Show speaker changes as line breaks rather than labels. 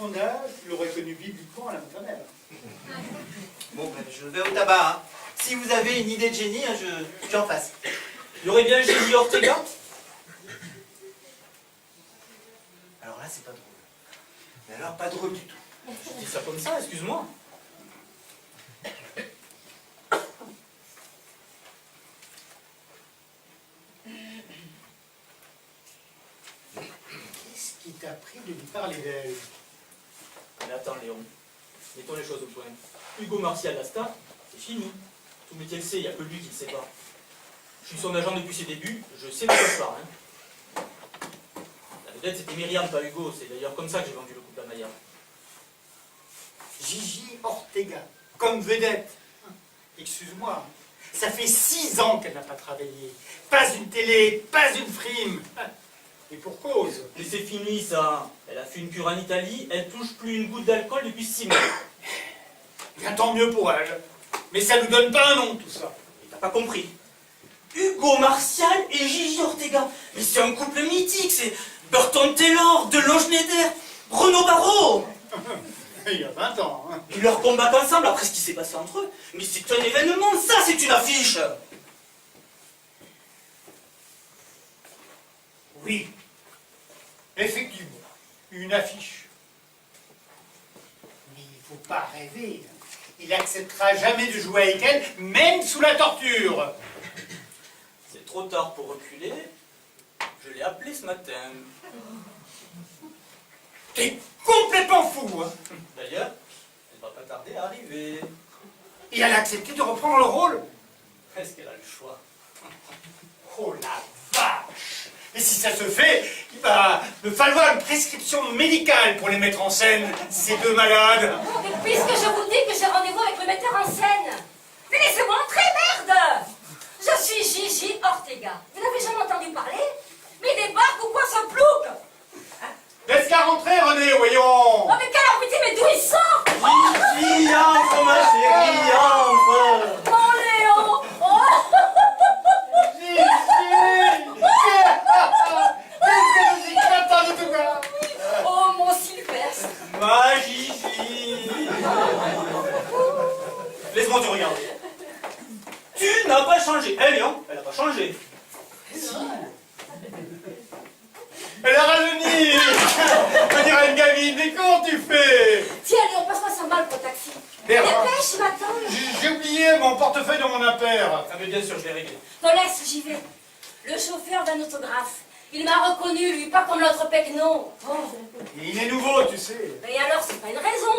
son âge, tu l'aurais connu bibliquement à la maternelle.
Bon, ben, je vais au tabac, hein. Si vous avez une idée de génie, hein, je suis en face.
Il y aurait bien Gigi Ortega.
Alors là, c'est pas drôle. Mais alors, pas drôle du tout.
Je dis ça comme ça, excuse-moi.
Qu'est-ce qui t'a pris de lui parler d'elle?
Mais attends, Léon. Mettons les choses au point. Hugo Martial Asta, c'est fini. Tout le métier le sait, il n'y a que lui qui ne sait pas. Je suis son agent depuis ses débuts, je sais de quoi je parle. Hein. La vedette, c'était Myriam, pas Hugo. C'est d'ailleurs comme ça que j'ai vendu le couple à Maya.
Gigi Ortega, comme vedette. Excuse-moi, ça fait 6 ans qu'elle n'a pas travaillé. Pas une télé, pas une frime. Et pour cause.
Mais c'est fini, ça. Elle a fait une cure en Italie, elle touche plus une goutte d'alcool depuis 6 mois.
Bien, tant mieux pour elle. Mais ça nous donne pas un nom, tout ça.
Et t'as pas compris. Hugo Martial et Gigi Ortega. Mais c'est un couple mythique, c'est Burton Taylor, Delon Schneider, Renaud Barreau.
Il y a 20 ans. Hein.
Ils leur combattent ensemble après ce qui s'est passé entre eux. Mais c'est un événement, ça, c'est une affiche.
Oui, effectivement, une affiche. Mais il faut pas rêver. Il acceptera jamais de jouer avec elle, même sous la torture.
C'est trop tard pour reculer. Je l'ai appelé ce matin.
T'es complètement fou, hein.
D'ailleurs, elle va pas tarder à arriver.
Et elle a accepté de reprendre le rôle.
Est-ce qu'elle a le choix?
Oh la vache! Et si ça se fait, il va me falloir une prescription médicale pour les mettre en scène, ces deux malades.
Et puisque je vous dis que j'ai rendez-vous avec le metteur en scène, mais laissez-moi entrer, merde! Je suis Gigi Ortega. Vous n'avez jamais entendu parler? Mais débarque ou quoi ce plouc?
Laisse-la rentrer, René, voyons.
Oh mais quelle embêtée, mais d'où il sort?
Gigi, entre ma chérie, entre.
Oh Léon! Oh!
Qu'est-ce que je suis content de tout ça?
Oh mon Sylvestre!
Ma Gigi. Laisse-moi te regarder. Tu n'as pas changé. Elle, Léon, elle n'a pas changé.
Elle a rajeuni. On dirait une gamine, mais comment tu fais?
Tiens Léon, passe-moi ça mal pour le taxi.
Merde.
Dépêche, il m'attend.
J'ai oublié mon portefeuille dans mon impair.
Ah mais bien sûr, je l'ai réglé.
Non, laisse, j'y vais. Le chauffeur d'un autographe. Il m'a reconnu, lui, pas comme l'autre pecno. Oh.
Il est nouveau, tu sais.
Mais alors, c'est pas une raison